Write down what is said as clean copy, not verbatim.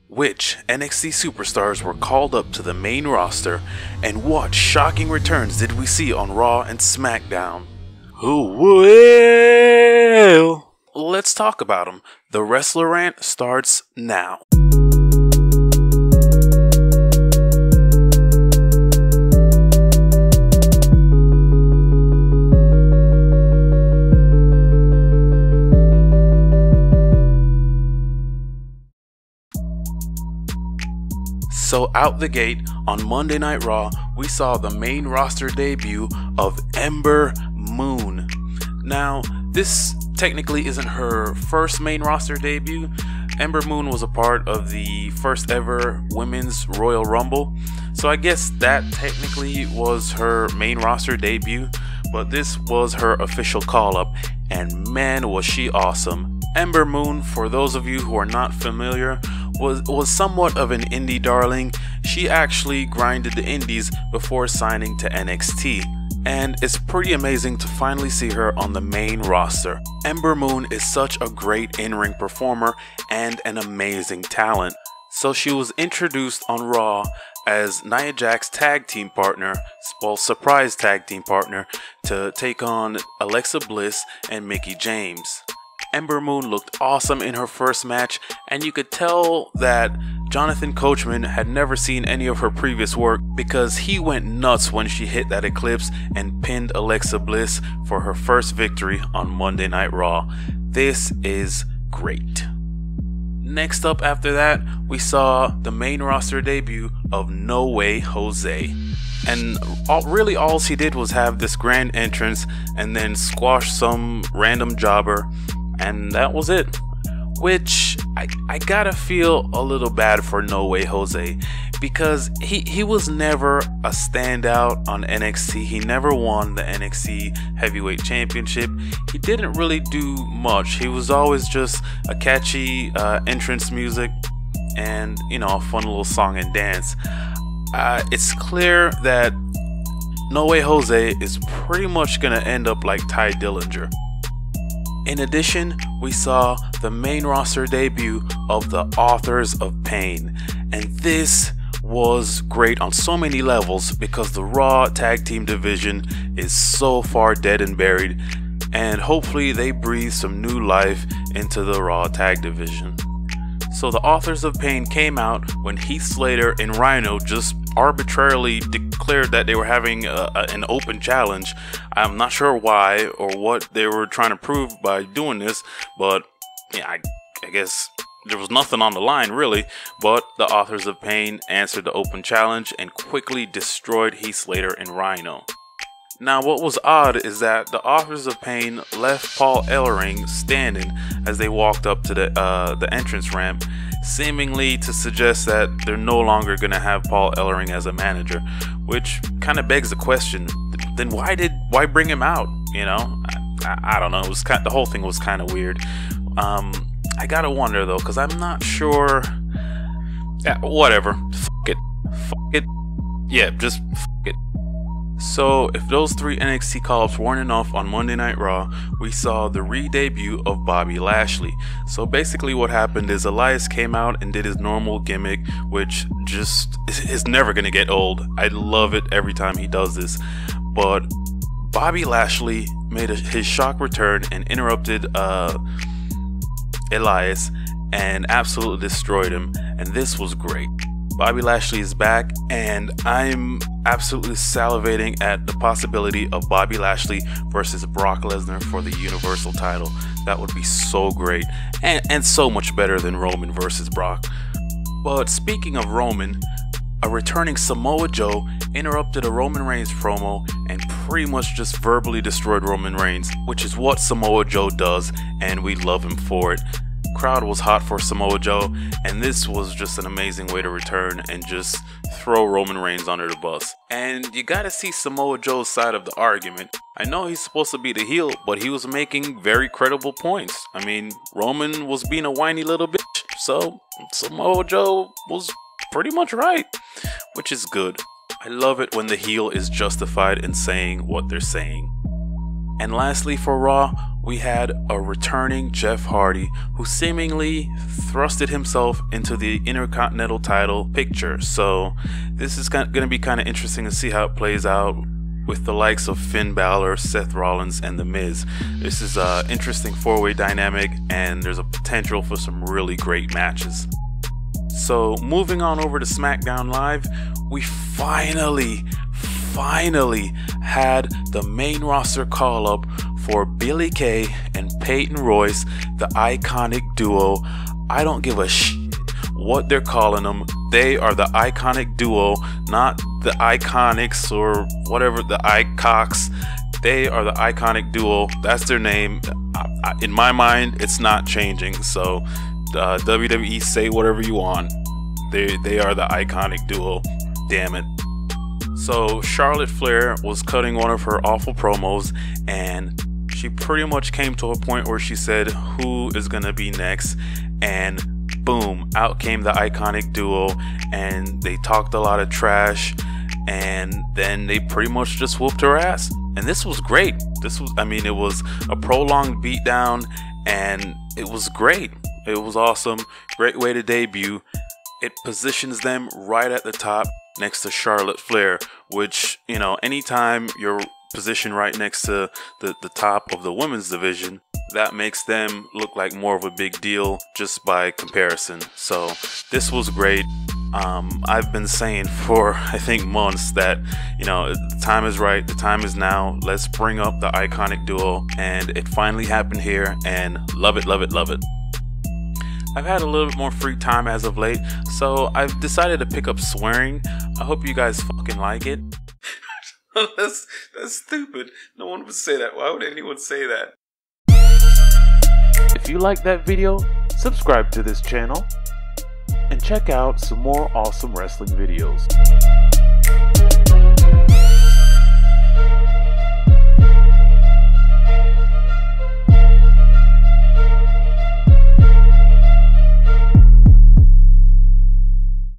Which NXT superstars were called up to the main roster, and what shocking returns did we see on Raw and Smackdown? Well, let's talk about them. The Wrestler Rant starts now. So out the gate, on Monday Night Raw, we saw the main roster debut of Ember Moon. Now, this technically isn't her first main roster debut. Ember Moon was a part of the first ever Women's Royal Rumble, so I guess that technically was her main roster debut, but this was her official call-up, and man was she awesome. Ember Moon, for those of you who are not familiar, was somewhat of an indie darling. She actually grinded the indies before signing to NXT, and it's pretty amazing to finally see her on the main roster. Ember Moon is such a great in-ring performer and an amazing talent. So she was introduced on Raw as Nia Jax's tag team partner, well, surprise tag team partner, to take on Alexa Bliss and Mickie James. Ember Moon looked awesome in her first match, and you could tell that Jonathan Coachman had never seen any of her previous work because he went nuts when she hit that Eclipse and pinned Alexa Bliss for her first victory on Monday Night Raw. This is great. Next up after that, we saw the main roster debut of No Way Jose. And really all he did was have this grand entrance and then squash some random jobber, and that was it. Which I gotta feel a little bad for No Way Jose, because he was never a standout on NXT. He never won the NXT Heavyweight Championship. He didn't really do much. He was always just a catchy entrance music and, you know, a fun little song and dance. It's clear that No Way Jose is pretty much gonna end up like Ty Dillinger. In addition, we saw the main roster debut of the Authors of Pain, and this was great on so many levels because the Raw tag team division is so far dead and buried, and hopefully they breathe some new life into the Raw tag division. So the Authors of Pain came out when Heath Slater and Rhino just arbitrarily declared that they were having an open challenge. I'm not sure why or what they were trying to prove by doing this, but yeah, I guess there was nothing on the line really. But the Authors of Pain answered the open challenge and quickly destroyed Heath Slater and Rhino. Now, what was odd is that the Authors of Pain left Paul Ellering standing as they walked up to the entrance ramp, seemingly to suggest that they're no longer going to have Paul Ellering as a manager, which kind of begs the question, then why bring him out? You know, I don't know. It was the whole thing was kind of weird. I gotta wonder though, because I'm not sure. Yeah, whatever. Fuck it. Yeah, just fuck it. So, if those three NXT call-ups weren't enough on Monday Night Raw, we saw the re-debut of Bobby Lashley. So basically what happened is Elias came out and did his normal gimmick, which just is never going to get old. I love it every time he does this. But Bobby Lashley made his shock return and interrupted Elias and absolutely destroyed him, and this was great. Bobby Lashley is back, and I'm absolutely salivating at the possibility of Bobby Lashley versus Brock Lesnar for the Universal title. That would be so great, and so much better than Roman versus Brock. But speaking of Roman, a returning Samoa Joe interrupted a Roman Reigns promo and pretty much just verbally destroyed Roman Reigns, which is what Samoa Joe does, and we love him for it. Crowd was hot for Samoa Joe, and this was just an amazing way to return and just throw Roman Reigns under the bus. And you gotta see Samoa Joe's side of the argument. I know he's supposed to be the heel, but he was making very credible points. I mean, Roman was being a whiny little bitch, so Samoa Joe was pretty much right, which is good. I love it when the heel is justified in saying what they're saying. And lastly for Raw, we had a returning Jeff Hardy who seemingly thrusted himself into the Intercontinental title picture. So this is going to be kind of interesting to see how it plays out with the likes of Finn Balor, Seth Rollins, and The Miz. This is an interesting four-way dynamic, and there's a potential for some really great matches. So moving on over to SmackDown Live, we finally had the main roster call up for Billie Kay and Peyton Royce, the Iconic Duo. I don't give a shit what they're calling them. They are the Iconic Duo, not the Iconics or whatever, the Icox. They are the Iconic Duo. That's their name. In my mind, it's not changing. So WWE, say whatever you want. They are the Iconic Duo. Damn it. So Charlotte Flair was cutting one of her awful promos, and she pretty much came to a point where she said, who is gonna be next? And boom, out came the Iconic Duo, and they talked a lot of trash, and then they pretty much just whooped her ass. And this was great. It was a prolonged beatdown, and it was great. It was awesome. Great way to debut. It positions them right at the top next to Charlotte Flair, which, you know, anytime you're positioned right next to the top of the women's division, that makes them look like more of a big deal just by comparison. So this was great. I've been saying for I think months that, you know, the time is right, the time is now. Let's bring up the Iconic Duo, and it finally happened here, and love it, love it, love it. I've had a little bit more free time as of late, so I've decided to pick up swearing. I hope you guys fucking like it. That's stupid. No one would say that. Why would anyone say that? If you like that video, subscribe to this channel and check out some more awesome wrestling videos.